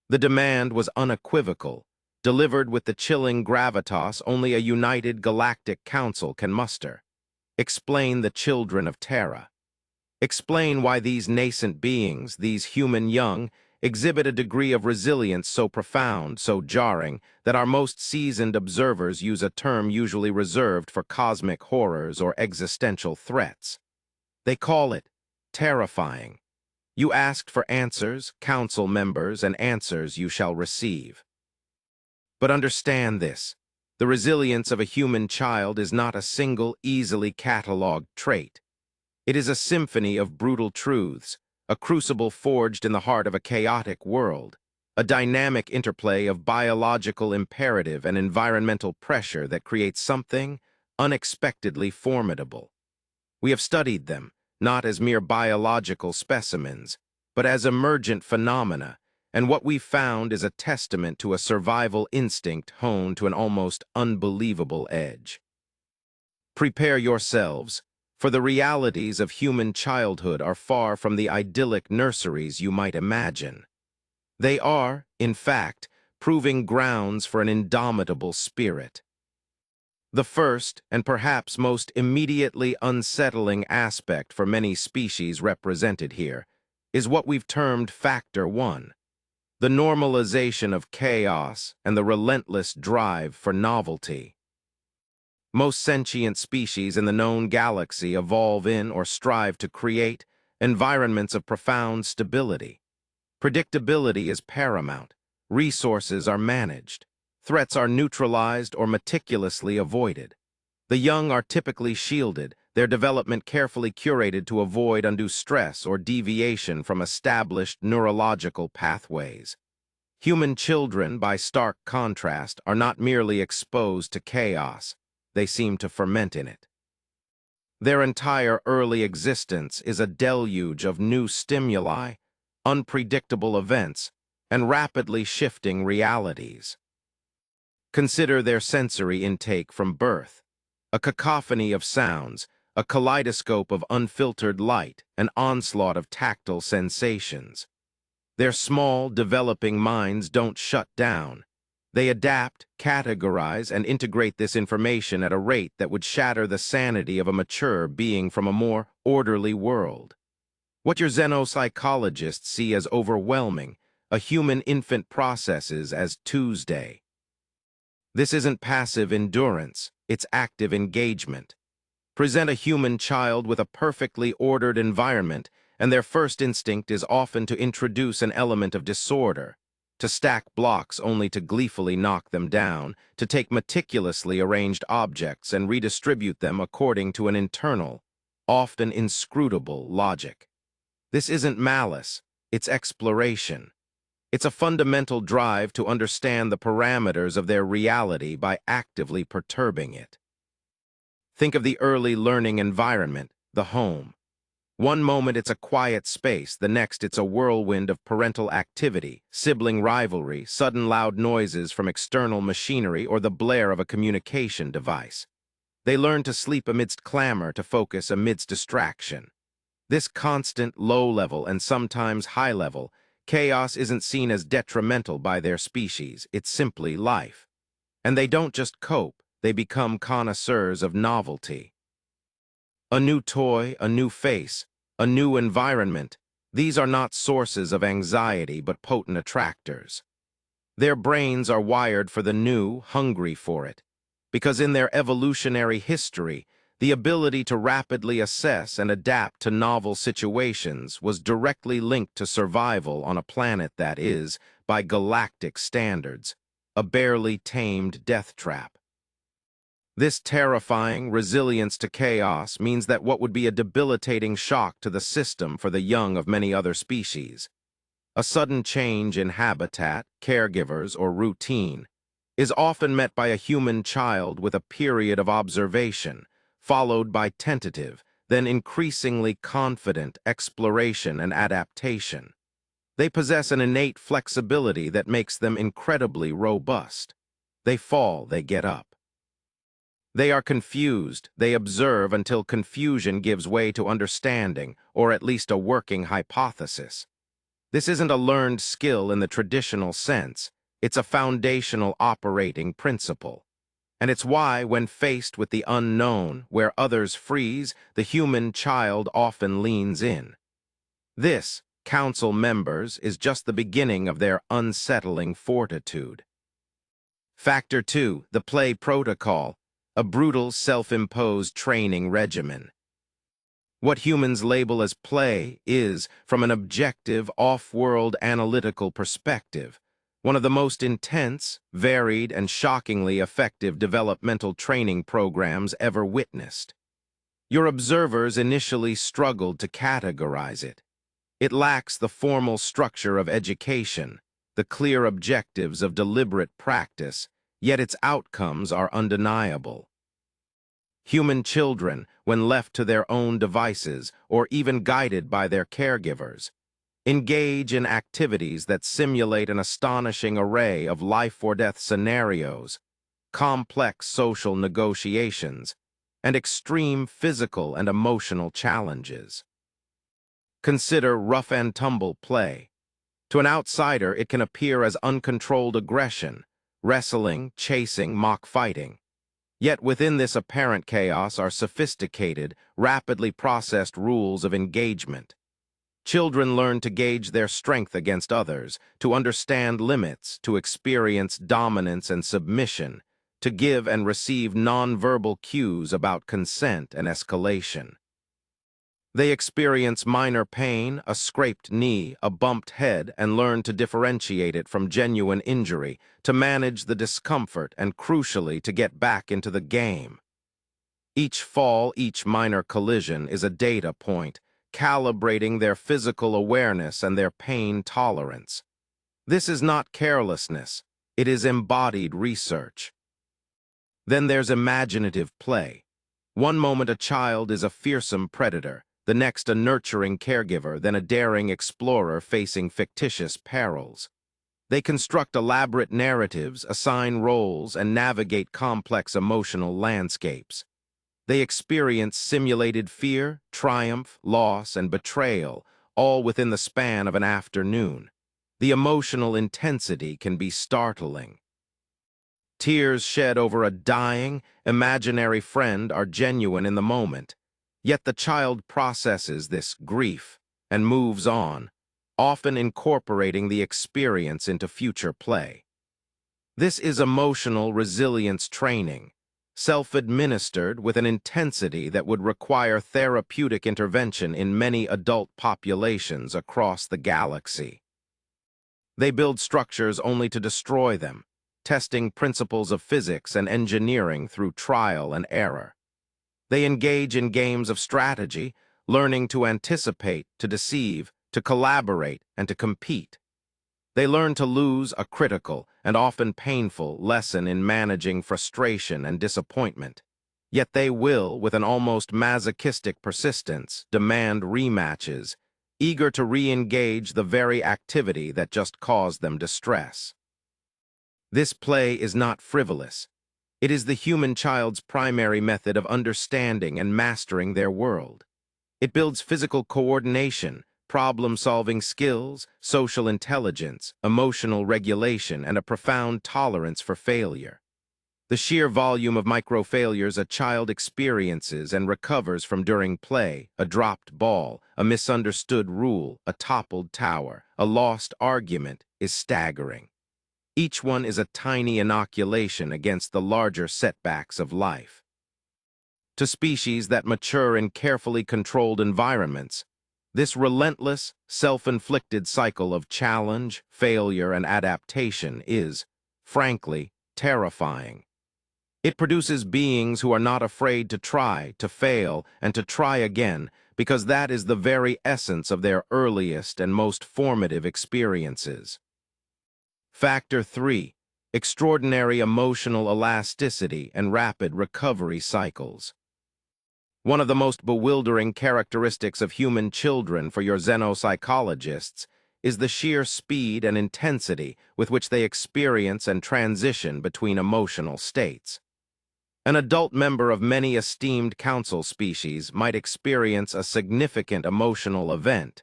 The demand was unequivocal, delivered with the chilling gravitas only a united Galactic Council can muster. Explain the children of Terra. Explain why these nascent beings, these human young, exhibit a degree of resilience so profound, so jarring, that our most seasoned observers use a term usually reserved for cosmic horrors or existential threats. They call it terrifying. You asked for answers, council members, and answers you shall receive. But understand this. The resilience of a human child is not a single, easily catalogued trait. It is a symphony of brutal truths, a crucible forged in the heart of a chaotic world, a dynamic interplay of biological imperative and environmental pressure that creates something unexpectedly formidable. We have studied them, not as mere biological specimens, but as emergent phenomena, and what we've found is a testament to a survival instinct honed to an almost unbelievable edge. Prepare yourselves, for the realities of human childhood are far from the idyllic nurseries you might imagine. They are, in fact, proving grounds for an indomitable spirit. The first, and perhaps most immediately unsettling aspect for many species represented here, is what we've termed Factor 1, the normalization of chaos and the relentless drive for novelty. Most sentient species in the known galaxy evolve in or strive to create environments of profound stability. Predictability is paramount. Resources are managed. Threats are neutralized or meticulously avoided. The young are typically shielded, their development carefully curated to avoid undue stress or deviation from established neurological pathways. Human children, by stark contrast, are not merely exposed to chaos. They seem to ferment in it. Their entire early existence is a deluge of new stimuli, unpredictable events, and rapidly shifting realities. Consider their sensory intake from birth, a cacophony of sounds, a kaleidoscope of unfiltered light, an onslaught of tactile sensations. Their small, developing minds don't shut down. They adapt, categorize, and integrate this information at a rate that would shatter the sanity of a mature being from a more orderly world. What your xenopsychologists see as overwhelming, a human infant processes as Tuesday. This isn't passive endurance, it's active engagement. Present a human child with a perfectly ordered environment, and their first instinct is often to introduce an element of disorder, to stack blocks only to gleefully knock them down, to take meticulously arranged objects and redistribute them according to an internal, often inscrutable logic. This isn't malice, it's exploration. It's a fundamental drive to understand the parameters of their reality by actively perturbing it. Think of the early learning environment, the home. One moment it's a quiet space, the next it's a whirlwind of parental activity, sibling rivalry, sudden loud noises from external machinery, or the blare of a communication device. They learn to sleep amidst clamor, to focus amidst distraction. This constant, low-level and sometimes high-level chaos isn't seen as detrimental by their species, it's simply life. And they don't just cope, they become connoisseurs of novelty. A new toy, a new face, a new environment, these are not sources of anxiety but potent attractors. Their brains are wired for the new, hungry for it, because in their evolutionary history, the ability to rapidly assess and adapt to novel situations was directly linked to survival on a planet that is, by galactic standards, a barely tamed death trap. This terrifying resilience to chaos means that what would be a debilitating shock to the system for the young of many other species, a sudden change in habitat, caregivers, or routine, is often met by a human child with a period of observation, followed by tentative, then increasingly confident exploration and adaptation. They possess an innate flexibility that makes them incredibly robust. They fall, they get up. They are confused, they observe until confusion gives way to understanding, or at least a working hypothesis. This isn't a learned skill in the traditional sense. It's a foundational operating principle. And it's why, when faced with the unknown, where others freeze, the human child often leans in. This, council members, is just the beginning of their unsettling fortitude. Factor 2, the play protocol, a brutal self-imposed training regimen. What humans label as play is, from an objective, off-world analytical perspective, one of the most intense, varied, and shockingly effective developmental training programs ever witnessed. Your observers initially struggled to categorize it. It lacks the formal structure of education, the clear objectives of deliberate practice, yet its outcomes are undeniable. Human children, when left to their own devices or even guided by their caregivers, engage in activities that simulate an astonishing array of life-or-death scenarios, complex social negotiations, and extreme physical and emotional challenges. Consider rough-and-tumble play. To an outsider, it can appear as uncontrolled aggression, wrestling, chasing, mock fighting. Yet within this apparent chaos are sophisticated, rapidly processed rules of engagement. Children learn to gauge their strength against others, to understand limits, to experience dominance and submission, to give and receive nonverbal cues about consent and escalation. They experience minor pain, a scraped knee, a bumped head, and learn to differentiate it from genuine injury, to manage the discomfort, and crucially, to get back into the game. Each fall, each minor collision is a data point, calibrating their physical awareness and their pain tolerance. This is not carelessness, it is embodied research. Then there's imaginative play. One moment a child is a fearsome predator, the next a nurturing caregiver, then a daring explorer facing fictitious perils. They construct elaborate narratives, assign roles, and navigate complex emotional landscapes. They experience simulated fear, triumph, loss, and betrayal, all within the span of an afternoon. The emotional intensity can be startling. Tears shed over a dying, imaginary friend are genuine in the moment. Yet the child processes this grief and moves on, often incorporating the experience into future play. This is emotional resilience training, self-administered with an intensity that would require therapeutic intervention in many adult populations across the galaxy. They build structures only to destroy them, testing principles of physics and engineering through trial and error. They engage in games of strategy, learning to anticipate, to deceive, to collaborate, and to compete. They learn to lose, a critical and often painful lesson in managing frustration and disappointment. Yet they will, with an almost masochistic persistence, demand rematches, eager to re-engage the very activity that just caused them distress. This play is not frivolous. It is the human child's primary method of understanding and mastering their world. It builds physical coordination, problem-solving skills, social intelligence, emotional regulation, and a profound tolerance for failure. The sheer volume of micro-failures a child experiences and recovers from during play, a dropped ball, a misunderstood rule, a toppled tower, a lost argument, is staggering. Each one is a tiny inoculation against the larger setbacks of life. To species that mature in carefully controlled environments, this relentless, self-inflicted cycle of challenge, failure, and adaptation is, frankly, terrifying. It produces beings who are not afraid to try, to fail, and to try again, because that is the very essence of their earliest and most formative experiences. Factor 3. Extraordinary emotional elasticity and rapid recovery cycles. One of the most bewildering characteristics of human children for your xenopsychologists is the sheer speed and intensity with which they experience and transition between emotional states. An adult member of many esteemed council species might experience a significant emotional event,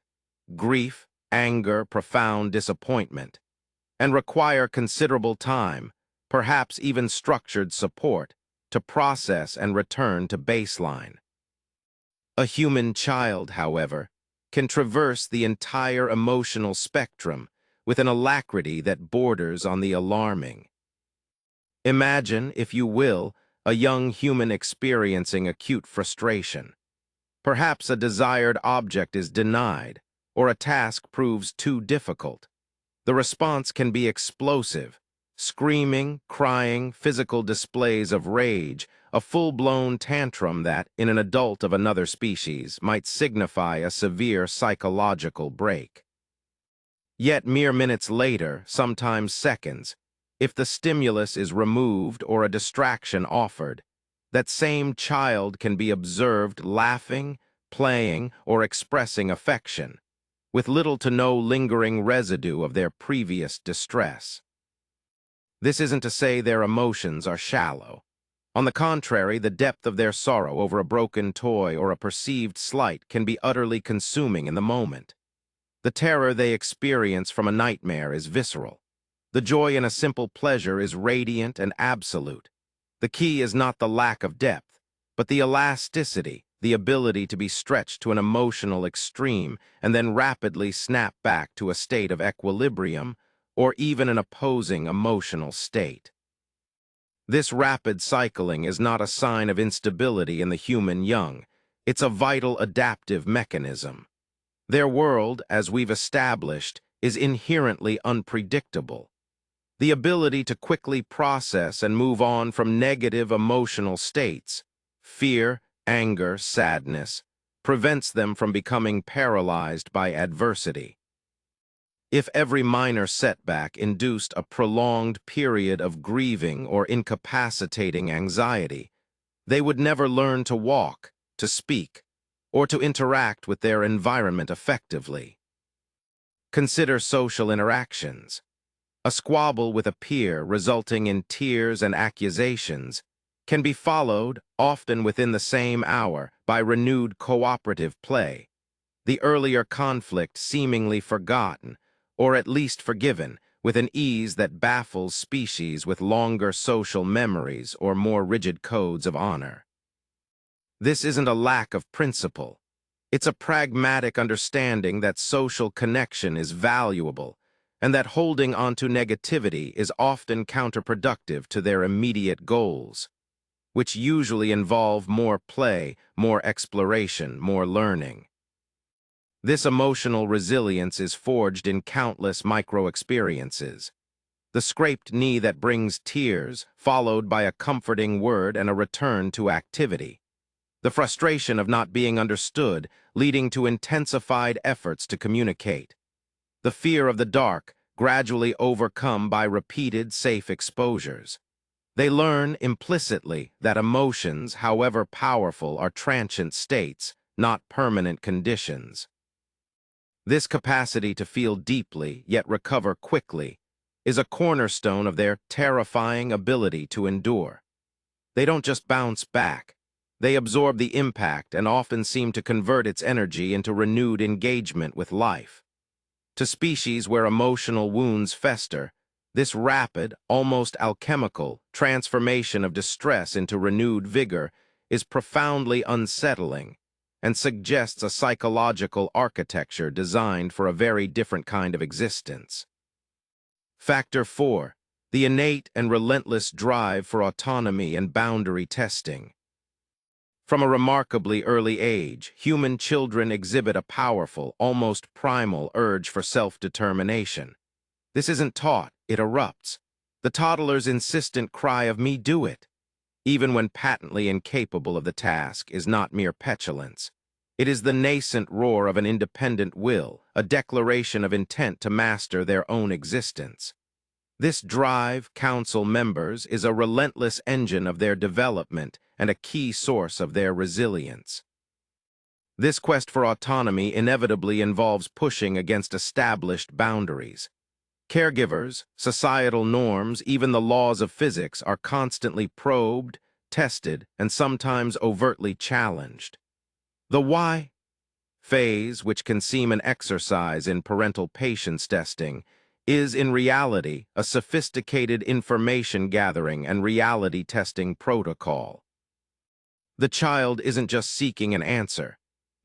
grief, anger, profound disappointment, and require considerable time, perhaps even structured support, to process and return to baseline. A human child, however, can traverse the entire emotional spectrum with an alacrity that borders on the alarming. Imagine, if you will, a young human experiencing acute frustration. Perhaps a desired object is denied, or a task proves too difficult. The response can be explosive: screaming, crying, physical displays of rage, a full-blown tantrum that, in an adult of another species, might signify a severe psychological break. Yet mere minutes later, sometimes seconds, if the stimulus is removed or a distraction offered, that same child can be observed laughing, playing, or expressing affection, with little to no lingering residue of their previous distress. This isn't to say their emotions are shallow. On the contrary, the depth of their sorrow over a broken toy or a perceived slight can be utterly consuming in the moment. The terror they experience from a nightmare is visceral. The joy in a simple pleasure is radiant and absolute. The key is not the lack of depth, but the elasticity, the ability to be stretched to an emotional extreme and then rapidly snap back to a state of equilibrium or even an opposing emotional state. This rapid cycling is not a sign of instability in the human young. It's a vital adaptive mechanism. Their world, as we've established, is inherently unpredictable. The ability to quickly process and move on from negative emotional states, fear, anger, sadness, prevents them from becoming paralyzed by adversity. If every minor setback induced a prolonged period of grieving or incapacitating anxiety, they would never learn to walk, to speak, or to interact with their environment effectively. Consider social interactions. A squabble with a peer resulting in tears and accusations can be followed, often within the same hour, by renewed cooperative play, the earlier conflict seemingly forgotten, or at least forgiven, with an ease that baffles species with longer social memories or more rigid codes of honor. This isn't a lack of principle. It's a pragmatic understanding that social connection is valuable, and that holding onto negativity is often counterproductive to their immediate goals, which usually involve more play, more exploration, more learning. This emotional resilience is forged in countless micro-experiences. The scraped knee that brings tears, followed by a comforting word and a return to activity. The frustration of not being understood, leading to intensified efforts to communicate. The fear of the dark, gradually overcome by repeated safe exposures. They learn implicitly that emotions, however powerful, are transient states, not permanent conditions. This capacity to feel deeply, yet recover quickly, is a cornerstone of their terrifying ability to endure. They don't just bounce back. They absorb the impact and often seem to convert its energy into renewed engagement with life. To species where emotional wounds fester, this rapid, almost alchemical, transformation of distress into renewed vigor is profoundly unsettling and suggests a psychological architecture designed for a very different kind of existence. Factor 4. The innate and relentless drive for autonomy and boundary testing. From a remarkably early age, human children exhibit a powerful, almost primal urge for self-determination. This isn't taught, it erupts. The toddler's insistent cry of "me do it," even when patently incapable of the task, is not mere petulance. It is the nascent roar of an independent will, a declaration of intent to master their own existence. This drive, council members, is a relentless engine of their development and a key source of their resilience. This quest for autonomy inevitably involves pushing against established boundaries. Caregivers, societal norms, even the laws of physics are constantly probed, tested, and sometimes overtly challenged. The why? phase, which can seem an exercise in parental patience testing, is in reality a sophisticated information gathering and reality testing protocol. The child isn't just seeking an answer.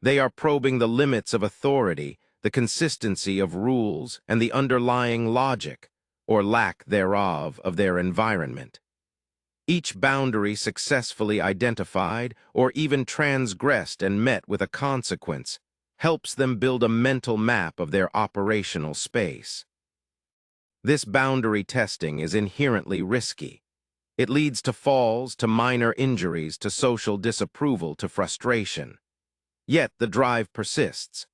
They are probing the limits of authority, the consistency of rules, and the underlying logic, or lack thereof, of their environment. Each boundary successfully identified or even transgressed and met with a consequence helps them build a mental map of their operational space. This boundary testing is inherently risky. It leads to falls, to minor injuries, to social disapproval, to frustration. Yet the drive persists.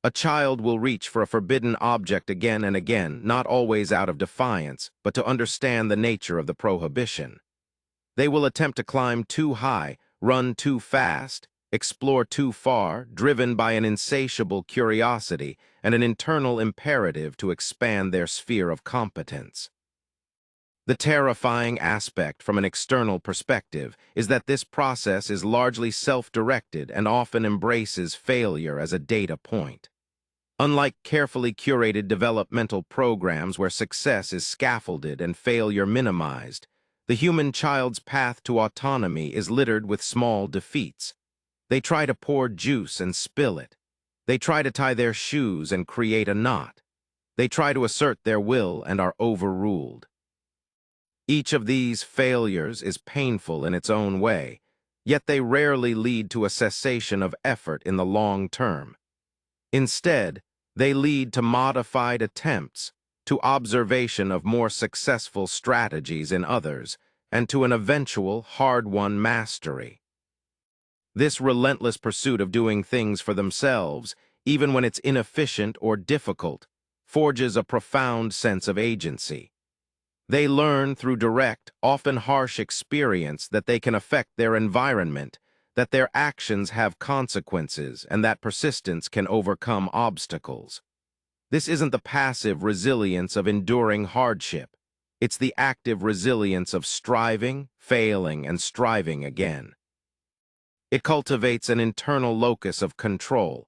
A child will reach for a forbidden object again and again, not always out of defiance, but to understand the nature of the prohibition. They will attempt to climb too high, run too fast, explore too far, driven by an insatiable curiosity and an internal imperative to expand their sphere of competence. The terrifying aspect from an external perspective is that this process is largely self-directed and often embraces failure as a data point. Unlike carefully curated developmental programs where success is scaffolded and failure minimized, the human child's path to autonomy is littered with small defeats. They try to pour juice and spill it. They try to tie their shoes and create a knot. They try to assert their will and are overruled. Each of these failures is painful in its own way, yet they rarely lead to a cessation of effort in the long term. Instead, they lead to modified attempts, to observation of more successful strategies in others, and to an eventual hard-won mastery. This relentless pursuit of doing things for themselves, even when it's inefficient or difficult, forges a profound sense of agency. They learn through direct, often harsh experience that they can affect their environment, that their actions have consequences, and that persistence can overcome obstacles. This isn't the passive resilience of enduring hardship. It's the active resilience of striving, failing, and striving again. It cultivates an internal locus of control,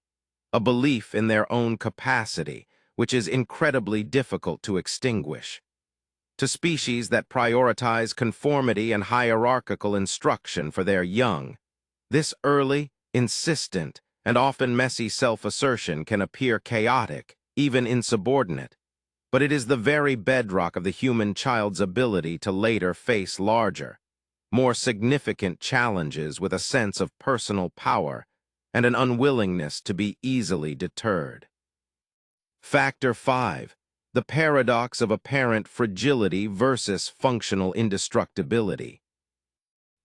a belief in their own capacity, which is incredibly difficult to extinguish. To species that prioritize conformity and hierarchical instruction for their young, this early, insistent, and often messy self-assertion can appear chaotic, even insubordinate, but it is the very bedrock of the human child's ability to later face larger, more significant challenges with a sense of personal power and an unwillingness to be easily deterred. Factor 5. The paradox of apparent fragility versus functional indestructibility.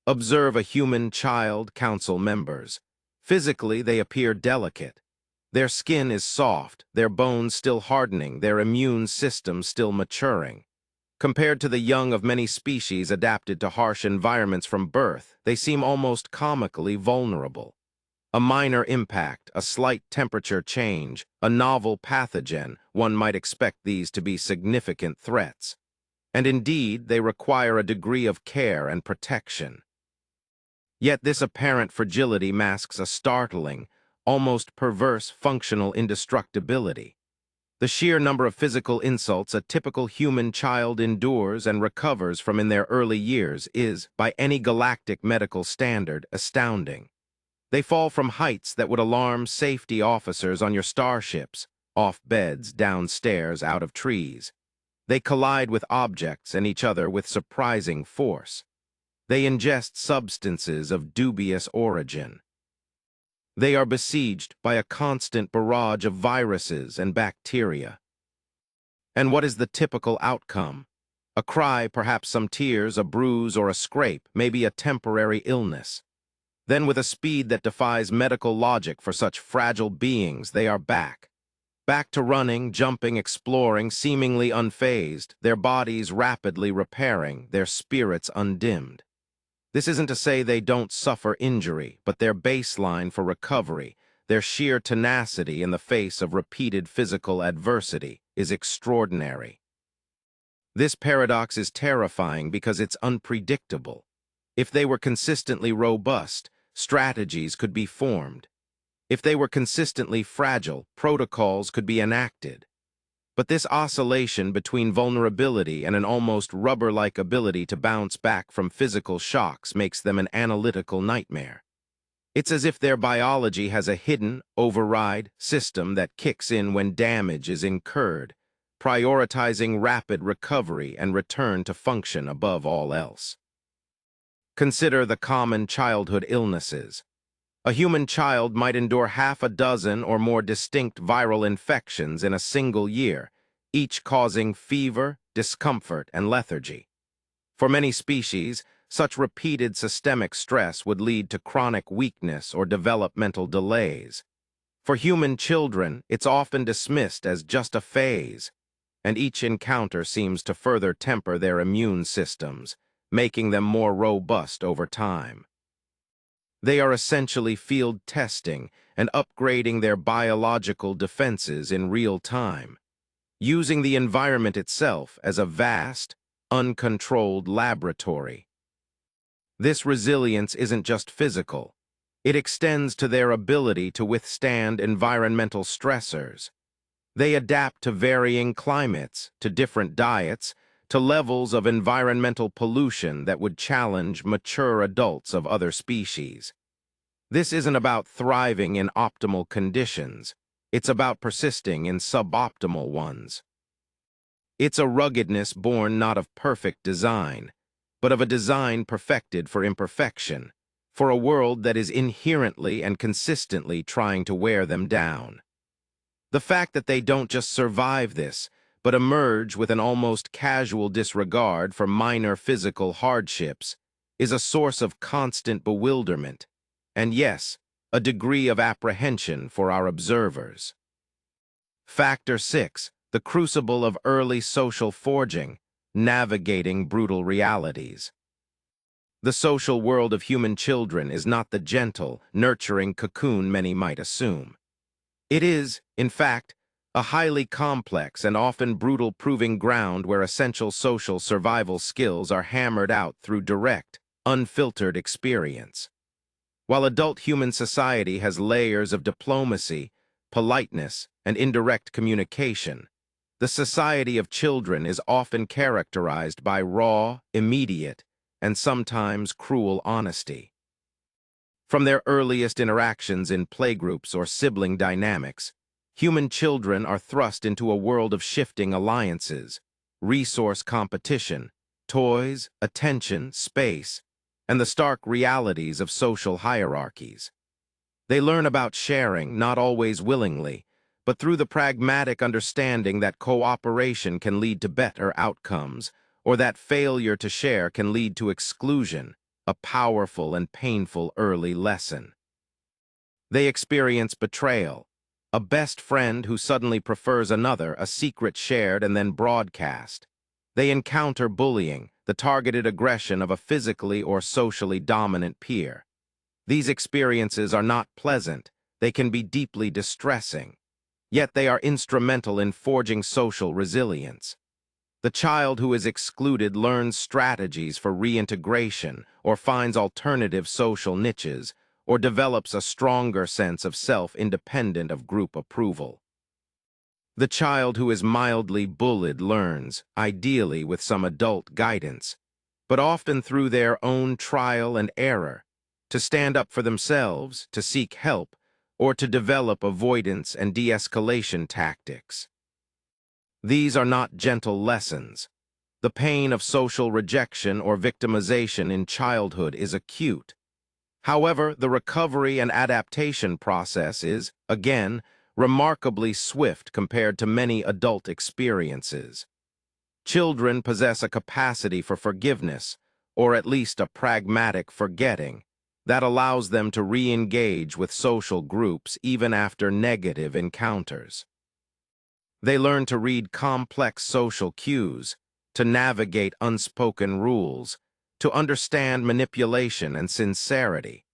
Observe a human child, council members. Physically, they appear delicate. Their skin is soft, their bones still hardening, their immune system still maturing. Compared to the young of many species adapted to harsh environments from birth, they seem almost comically vulnerable. A minor impact, a slight temperature change, a novel pathogen, one might expect these to be significant threats. And indeed, they require a degree of care and protection. Yet this apparent fragility masks a startling, almost perverse functional indestructibility. The sheer number of physical insults a typical human child endures and recovers from in their early years is, by any galactic medical standard, astounding. They fall from heights that would alarm safety officers on your starships, off beds, downstairs, out of trees. They collide with objects and each other with surprising force. They ingest substances of dubious origin. They are besieged by a constant barrage of viruses and bacteria. And what is the typical outcome? A cry, perhaps some tears, a bruise, or a scrape, maybe a temporary illness. Then, with a speed that defies medical logic for such fragile beings, they are back. Back to running, jumping, exploring, seemingly unfazed, their bodies rapidly repairing, their spirits undimmed. This isn't to say they don't suffer injury, but their baseline for recovery, their sheer tenacity in the face of repeated physical adversity, is extraordinary. This paradox is terrifying because it's unpredictable. If they were consistently robust, strategies could be formed. If they were consistently fragile, protocols could be enacted. But this oscillation between vulnerability and an almost rubber-like ability to bounce back from physical shocks makes them an analytical nightmare. It's as if their biology has a hidden, override system that kicks in when damage is incurred, prioritizing rapid recovery and return to function above all else. Consider the common childhood illnesses. A human child might endure half a dozen or more distinct viral infections in a single year, each causing fever, discomfort, and lethargy. For many species, such repeated systemic stress would lead to chronic weakness or developmental delays. For human children, it's often dismissed as just a phase, and each encounter seems to further temper their immune systems, making them more robust over time. They are essentially field testing and upgrading their biological defenses in real time, using the environment itself as a vast, uncontrolled laboratory. This resilience isn't just physical. It extends to their ability to withstand environmental stressors. They adapt to varying climates, to different diets, to levels of environmental pollution that would challenge mature adults of other species. This isn't about thriving in optimal conditions. It's about persisting in suboptimal ones. It's a ruggedness born not of perfect design, but of a design perfected for imperfection, for a world that is inherently and consistently trying to wear them down. The fact that they don't just survive this, but emerge with an almost casual disregard for minor physical hardships, is a source of constant bewilderment, and yes, a degree of apprehension for our observers. Factor 6. The crucible of early social forging, navigating brutal realities. The social world of human children is not the gentle, nurturing cocoon many might assume. It is, in fact, a highly complex and often brutal proving ground where essential social survival skills are hammered out through direct, unfiltered experience. While adult human society has layers of diplomacy, politeness, and indirect communication, the society of children is often characterized by raw, immediate, and sometimes cruel honesty. From their earliest interactions in playgroups or sibling dynamics, human children are thrust into a world of shifting alliances, resource competition, toys, attention, space, and the stark realities of social hierarchies. They learn about sharing, not always willingly, but through the pragmatic understanding that cooperation can lead to better outcomes, or that failure to share can lead to exclusion, a powerful and painful early lesson. They experience betrayal, a best friend who suddenly prefers another, a secret shared and then broadcast. They encounter bullying, the targeted aggression of a physically or socially dominant peer. These experiences are not pleasant, they can be deeply distressing. Yet they are instrumental in forging social resilience. The child who is excluded learns strategies for reintegration or finds alternative social niches or develops a stronger sense of self independent of group approval. The child who is mildly bullied learns, ideally with some adult guidance, but often through their own trial and error, to stand up for themselves, to seek help, or to develop avoidance and de-escalation tactics. These are not gentle lessons. The pain of social rejection or victimization in childhood is acute. However, the recovery and adaptation process is, again, remarkably swift compared to many adult experiences. Children possess a capacity for forgiveness, or at least a pragmatic forgetting, that allows them to re-engage with social groups even after negative encounters. They learn to read complex social cues, to navigate unspoken rules, to understand manipulation and sincerity,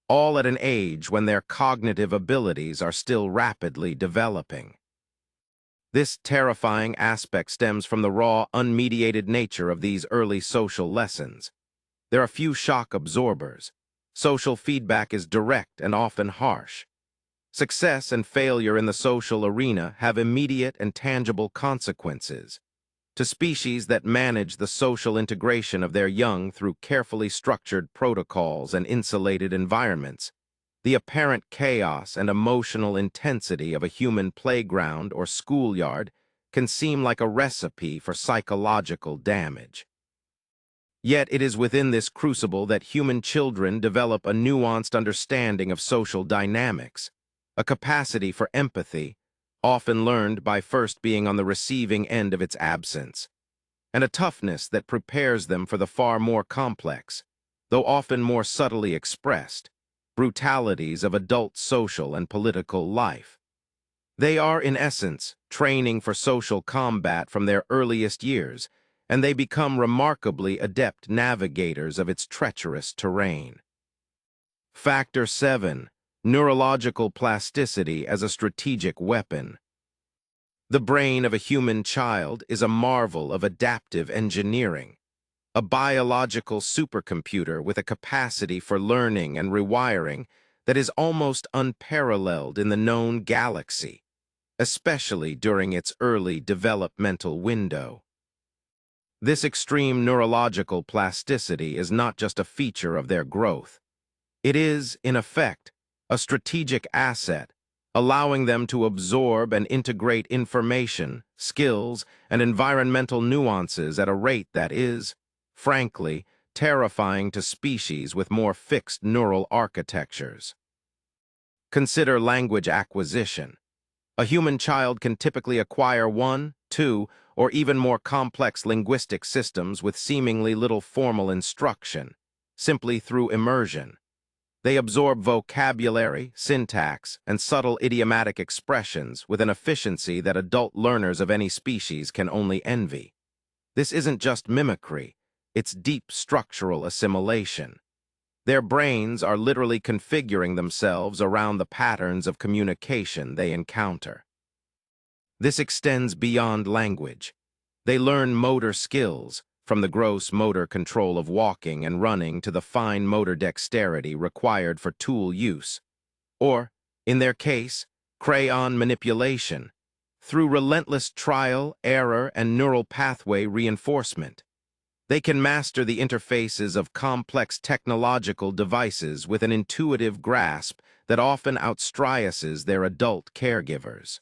all at an age when their cognitive abilities are still rapidly developing. This terrifying aspect stems from the raw, unmediated nature of these early social lessons. There are few shock absorbers. Social feedback is direct and often harsh. Success and failure in the social arena have immediate and tangible consequences. To species that manage the social integration of their young through carefully structured protocols and insulated environments, the apparent chaos and emotional intensity of a human playground or schoolyard can seem like a recipe for psychological damage. Yet it is within this crucible that human children develop a nuanced understanding of social dynamics, a capacity for empathy, often learned by first being on the receiving end of its absence, and a toughness that prepares them for the far more complex, though often more subtly expressed, brutalities of adult social and political life. They are, in essence, training for social combat from their earliest years, and they become remarkably adept navigators of its treacherous terrain. Factor 7. Neurological plasticity as a strategic weapon. The brain of a human child is a marvel of adaptive engineering, a biological supercomputer with a capacity for learning and rewiring that is almost unparalleled in the known galaxy, especially during its early developmental window. This extreme neurological plasticity is not just a feature of their growth. It is, in effect, a strategic asset, allowing them to absorb and integrate information, skills, and environmental nuances at a rate that is, frankly, terrifying to species with more fixed neural architectures. Consider language acquisition. A human child can typically acquire one, two, or even more complex linguistic systems with seemingly little formal instruction, simply through immersion. They absorb vocabulary, syntax, and subtle idiomatic expressions with an efficiency that adult learners of any species can only envy. This isn't just mimicry, it's deep structural assimilation. Their brains are literally configuring themselves around the patterns of communication they encounter. This extends beyond language. They learn motor skills, from the gross motor control of walking and running to the fine motor dexterity required for tool use, or, in their case, crayon manipulation, through relentless trial, error, and neural pathway reinforcement. They can master the interfaces of complex technological devices with an intuitive grasp that often outstrices their adult caregivers.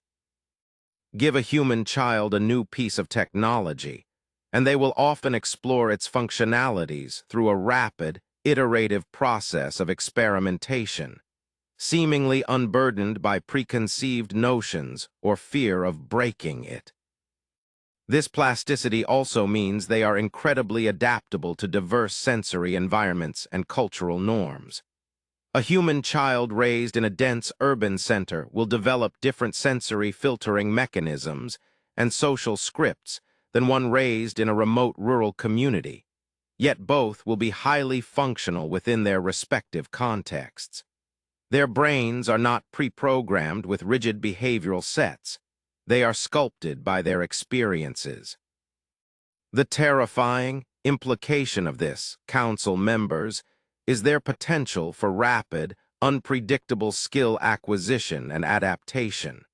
Give a human child a new piece of technology, and they will often explore its functionalities through a rapid, iterative process of experimentation, seemingly unburdened by preconceived notions or fear of breaking it. This plasticity also means they are incredibly adaptable to diverse sensory environments and cultural norms. A human child raised in a dense urban center will develop different sensory filtering mechanisms and social scripts than one raised in a remote rural community, yet both will be highly functional within their respective contexts. Their brains are not pre-programmed with rigid behavioral sets. They are sculpted by their experiences. The terrifying implication of this, council members, is their potential for rapid, unpredictable skill acquisition and adaptation.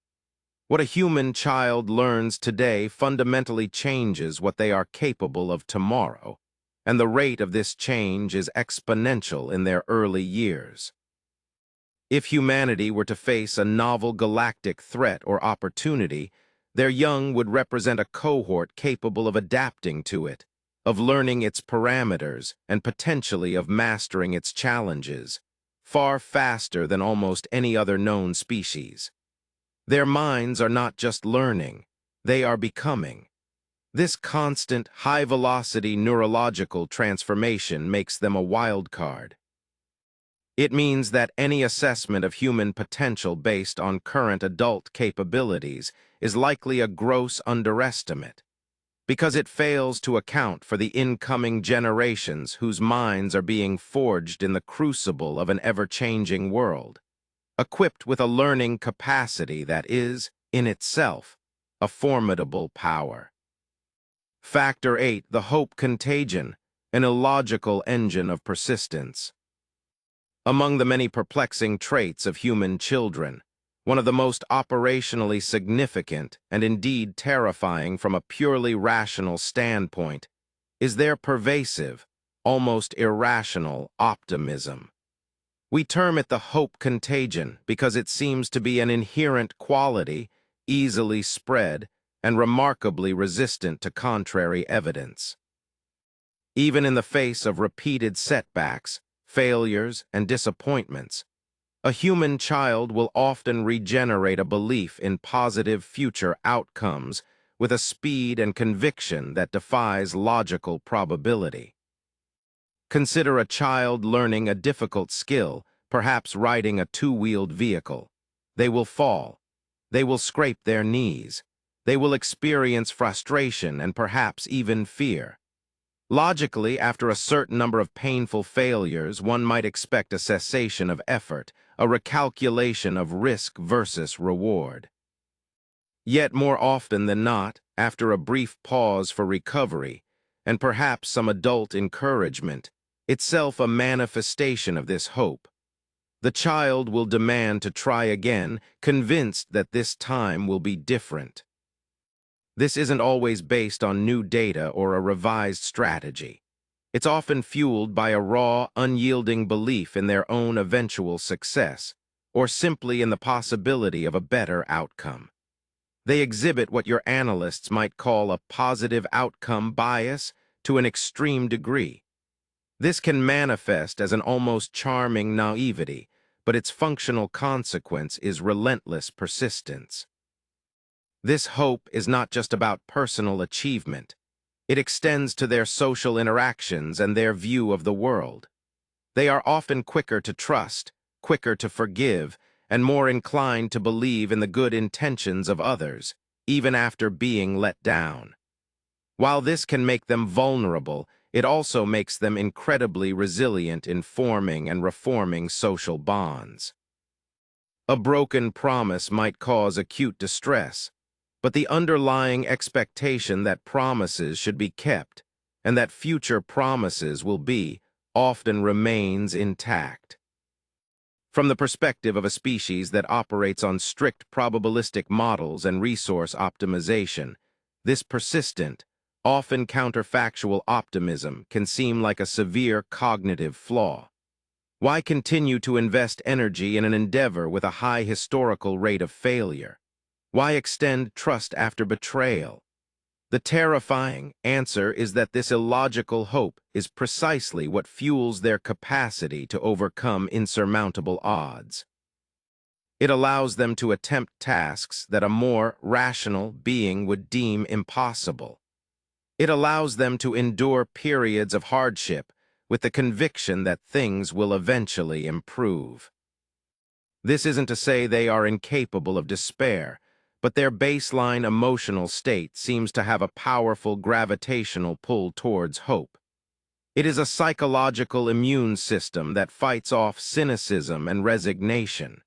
What a human child learns today fundamentally changes what they are capable of tomorrow, and the rate of this change is exponential in their early years. If humanity were to face a novel galactic threat or opportunity, their young would represent a cohort capable of adapting to it, of learning its parameters, and potentially of mastering its challenges, far faster than almost any other known species. Their minds are not just learning, they are becoming. This constant, high-velocity neurological transformation makes them a wild card. It means that any assessment of human potential based on current adult capabilities is likely a gross underestimate, because it fails to account for the incoming generations whose minds are being forged in the crucible of an ever-changing world, equipped with a learning capacity that is, in itself, a formidable power. Factor 8. The hope contagion, an illogical engine of persistence. Among the many perplexing traits of human children, one of the most operationally significant and indeed terrifying from a purely rational standpoint, is their pervasive, almost irrational optimism. We term it the hope contagion because it seems to be an inherent quality, easily spread, and remarkably resistant to contrary evidence. Even in the face of repeated setbacks, failures, and disappointments, a human child will often regenerate a belief in positive future outcomes with a speed and conviction that defies logical probability. Consider a child learning a difficult skill, perhaps riding a two-wheeled vehicle. They will fall. They will scrape their knees. They will experience frustration and perhaps even fear. Logically, after a certain number of painful failures, one might expect a cessation of effort, a recalculation of risk versus reward. Yet more often than not, after a brief pause for recovery, and perhaps some adult encouragement, itself a manifestation of this hope, the child will demand to try again, convinced that this time will be different. This isn't always based on new data or a revised strategy. It's often fueled by a raw, unyielding belief in their own eventual success, or simply in the possibility of a better outcome. They exhibit what your analysts might call a positive outcome bias to an extreme degree. This can manifest as an almost charming naivety, but its functional consequence is relentless persistence. This hope is not just about personal achievement. It extends to their social interactions and their view of the world. They are often quicker to trust, quicker to forgive, and more inclined to believe in the good intentions of others, even after being let down. While this can make them vulnerable, it also makes them incredibly resilient in forming and reforming social bonds. A broken promise might cause acute distress, but the underlying expectation that promises should be kept and that future promises will be often remains intact. From the perspective of a species that operates on strict probabilistic models and resource optimization, this persistent, often counterfactual optimism can seem like a severe cognitive flaw. Why continue to invest energy in an endeavor with a high historical rate of failure? Why extend trust after betrayal? The terrifying answer is that this illogical hope is precisely what fuels their capacity to overcome insurmountable odds. It allows them to attempt tasks that a more rational being would deem impossible. It allows them to endure periods of hardship with the conviction that things will eventually improve. This isn't to say they are incapable of despair, but their baseline emotional state seems to have a powerful gravitational pull towards hope. It is a psychological immune system that fights off cynicism and resignation.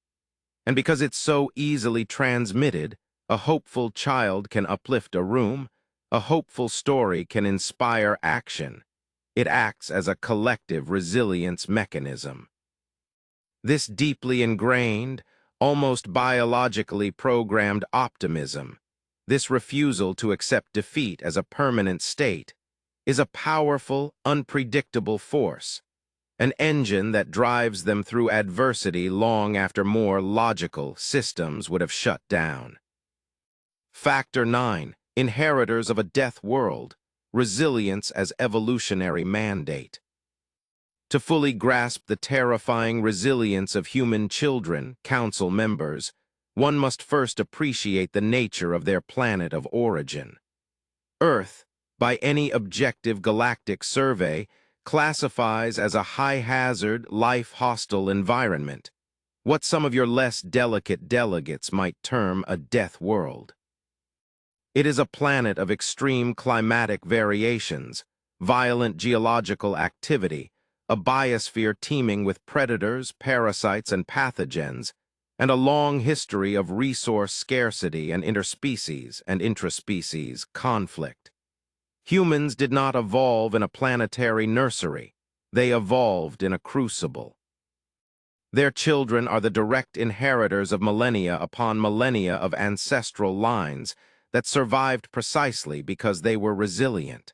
And because it's so easily transmitted, a hopeful child can uplift a room, a hopeful story can inspire action. It acts as a collective resilience mechanism. This deeply ingrained, almost biologically programmed optimism, this refusal to accept defeat as a permanent state, is a powerful, unpredictable force, an engine that drives them through adversity long after more logical systems would have shut down. Factor 9. Inheritors of a death world. Resilience as evolutionary mandate. To fully grasp the terrifying resilience of human children, council members, one must first appreciate the nature of their planet of origin. Earth, by any objective galactic survey, classifies as a high-hazard, life-hostile environment, what some of your less delicate delegates might term a death world. It is a planet of extreme climatic variations, violent geological activity, a biosphere teeming with predators, parasites, and pathogens, and a long history of resource scarcity and interspecies and intraspecies conflict. Humans did not evolve in a planetary nursery. They evolved in a crucible. Their children are the direct inheritors of millennia upon millennia of ancestral lines that survived precisely because they were resilient.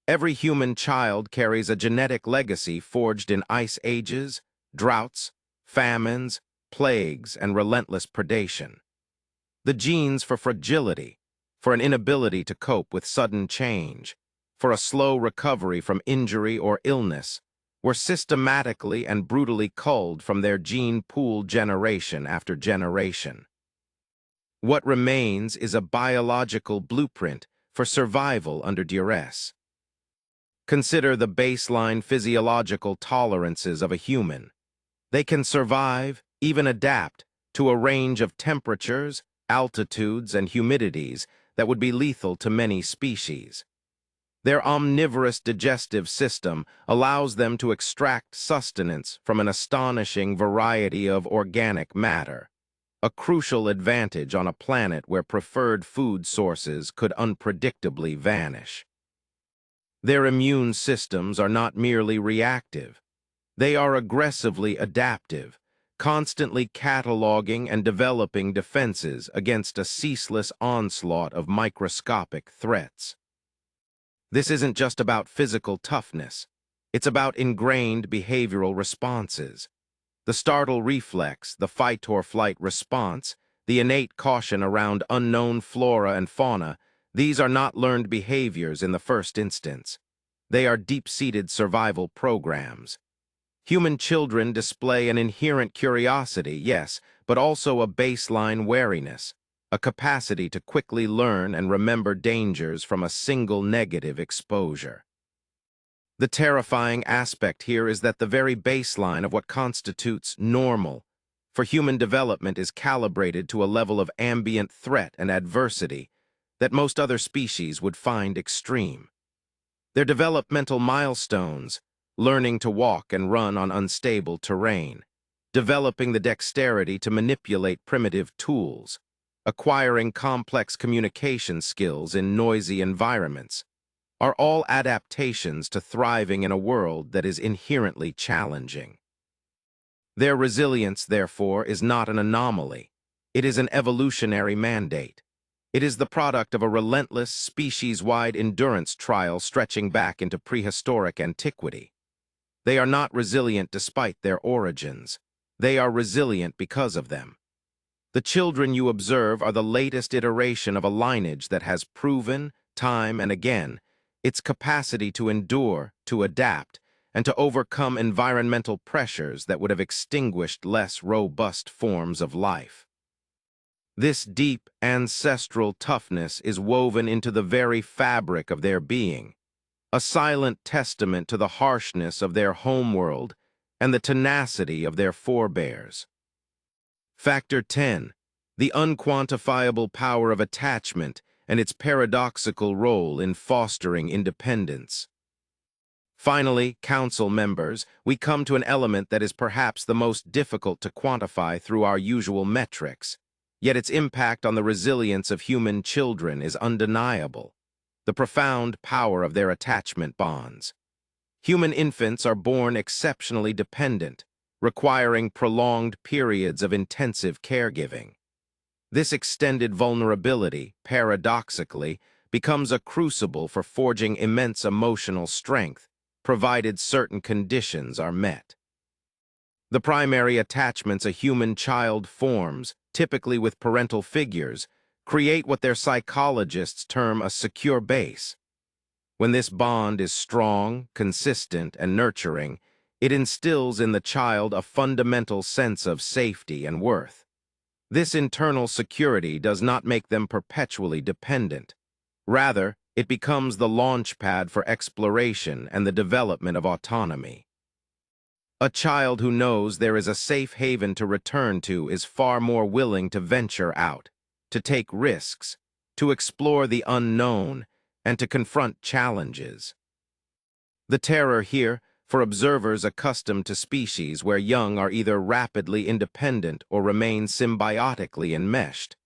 Every human child carries a genetic legacy forged in ice ages, droughts, famines, plagues, and relentless predation. The genes for fragility, for an inability to cope with sudden change, for a slow recovery from injury or illness, were systematically and brutally culled from their gene pool generation after generation. What remains is a biological blueprint for survival under duress. Consider the baseline physiological tolerances of a human. They can survive, even adapt, to a range of temperatures, altitudes, and humidities that would be lethal to many species. Their omnivorous digestive system allows them to extract sustenance from an astonishing variety of organic matter, a crucial advantage on a planet where preferred food sources could unpredictably vanish. Their immune systems are not merely reactive. They are aggressively adaptive, constantly cataloging and developing defenses against a ceaseless onslaught of microscopic threats. This isn't just about physical toughness. It's about ingrained behavioral responses. The startle reflex, the fight-or-flight response, the innate caution around unknown flora and fauna, these are not learned behaviors in the first instance. They are deep-seated survival programs. Human children display an inherent curiosity, yes, but also a baseline wariness, a capacity to quickly learn and remember dangers from a single negative exposure. The terrifying aspect here is that the very baseline of what constitutes normal for human development is calibrated to a level of ambient threat and adversity that most other species would find extreme. Their developmental milestones, learning to walk and run on unstable terrain, developing the dexterity to manipulate primitive tools, acquiring complex communication skills in noisy environments, are all adaptations to thriving in a world that is inherently challenging. Their resilience, therefore, is not an anomaly. It is an evolutionary mandate. It is the product of a relentless, species-wide endurance trial stretching back into prehistoric antiquity. They are not resilient despite their origins. They are resilient because of them. The children you observe are the latest iteration of a lineage that has proven, time and again, its capacity to endure, to adapt, and to overcome environmental pressures that would have extinguished less robust forms of life. This deep, ancestral toughness is woven into the very fabric of their being, a silent testament to the harshness of their homeworld and the tenacity of their forebears. Factor 10. The unquantifiable power of attachment and its paradoxical role in fostering independence. Finally, Council members, we come to an element that is perhaps the most difficult to quantify through our usual metrics, yet its impact on the resilience of human children is undeniable: the profound power of their attachment bonds. Human infants are born exceptionally dependent, requiring prolonged periods of intensive caregiving. This extended vulnerability, paradoxically, becomes a crucible for forging immense emotional strength, provided certain conditions are met. The primary attachments a human child forms, typically with parental figures, create what their psychologists term a secure base. When this bond is strong, consistent, and nurturing, it instills in the child a fundamental sense of safety and worth. This internal security does not make them perpetually dependent. Rather, it becomes the launch pad for exploration and the development of autonomy. A child who knows there is a safe haven to return to is far more willing to venture out, to take risks, to explore the unknown, and to confront challenges. The terror here, for observers accustomed to species where young are either rapidly independent or remain symbiotically enmeshed,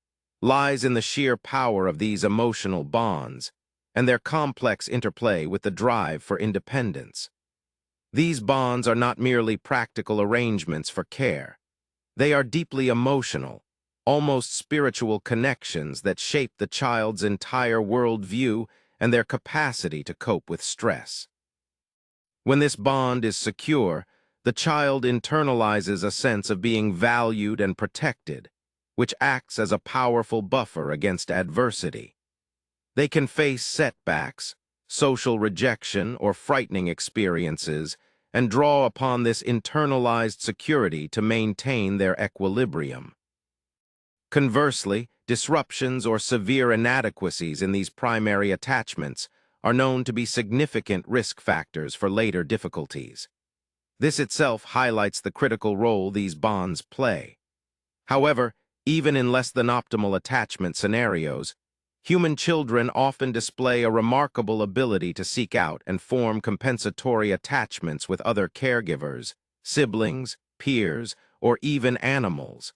lies in the sheer power of these emotional bonds and their complex interplay with the drive for independence. These bonds are not merely practical arrangements for care. They are deeply emotional, almost spiritual connections that shape the child's entire worldview and their capacity to cope with stress. When this bond is secure, the child internalizes a sense of being valued and protected, which acts as a powerful buffer against adversity. They can face setbacks, social rejection, or frightening experiences, and draw upon this internalized security to maintain their equilibrium. Conversely, disruptions or severe inadequacies in these primary attachments are known to be significant risk factors for later difficulties. This itself highlights the critical role these bonds play. However, even in less than optimal attachment scenarios, human children often display a remarkable ability to seek out and form compensatory attachments with other caregivers, siblings, peers, or even animals,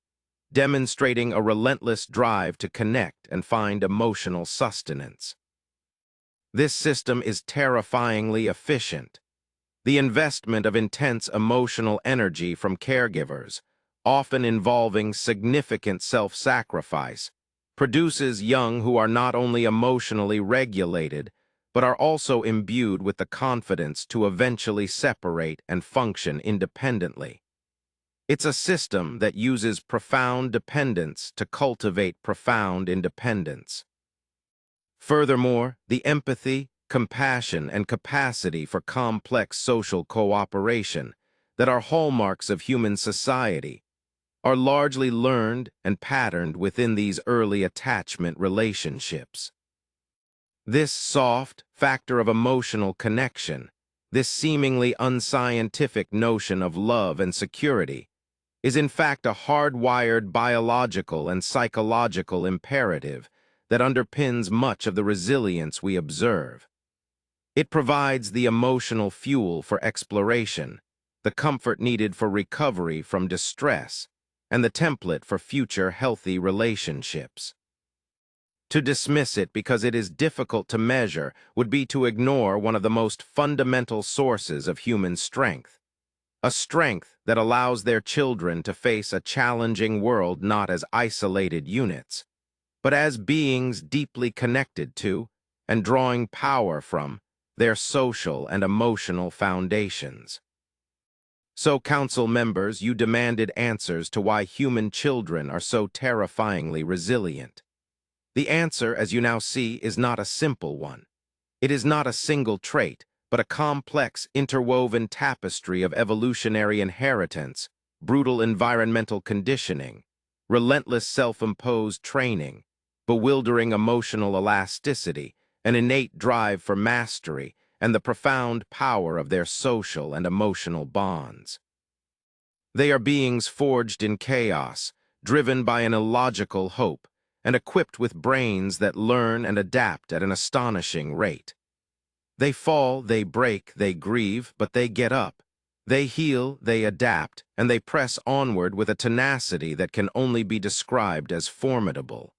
demonstrating a relentless drive to connect and find emotional sustenance. This system is terrifyingly efficient. The investment of intense emotional energy from caregivers, often involving significant self-sacrifice, produces young who are not only emotionally regulated, but are also imbued with the confidence to eventually separate and function independently. It's a system that uses profound dependence to cultivate profound independence. Furthermore, the empathy, compassion, and capacity for complex social cooperation that are hallmarks of human society are largely learned and patterned within these early attachment relationships. This soft factor of emotional connection, this seemingly unscientific notion of love and security, is in fact a hardwired biological and psychological imperative that underpins much of the resilience we observe. It provides the emotional fuel for exploration, the comfort needed for recovery from distress, and the template for future healthy relationships. To dismiss it because it is difficult to measure would be to ignore one of the most fundamental sources of human strength, a strength that allows their children to face a challenging world not as isolated units, but as beings deeply connected to and drawing power from their social and emotional foundations. So, Council members, you demanded answers to why human children are so terrifyingly resilient. The answer, as you now see, is not a simple one. It is not a single trait, but a complex, interwoven tapestry of evolutionary inheritance, brutal environmental conditioning, relentless self-imposed training, bewildering emotional elasticity, an innate drive for mastery, and the profound power of their social and emotional bonds. They are beings forged in chaos, driven by an illogical hope, and equipped with brains that learn and adapt at an astonishing rate. They fall, they break, they grieve, but they get up. They heal, they adapt, and they press onward with a tenacity that can only be described as formidable.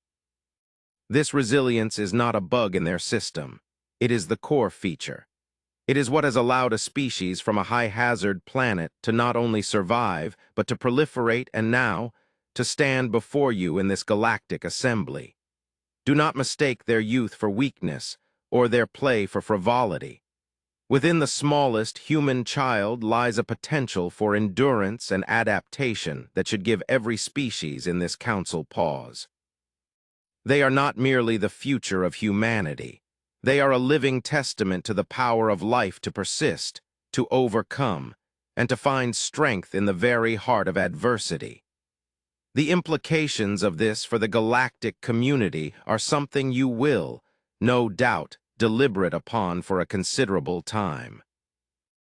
This resilience is not a bug in their system. It is the core feature. It is what has allowed a species from a high-hazard planet to not only survive, but to proliferate and now to stand before you in this galactic assembly. Do not mistake their youth for weakness or their play for frivolity. Within the smallest human child lies a potential for endurance and adaptation that should give every species in this council pause. They are not merely the future of humanity. They are a living testament to the power of life to persist, to overcome, and to find strength in the very heart of adversity. The implications of this for the galactic community are something you will, no doubt, deliberate upon for a considerable time.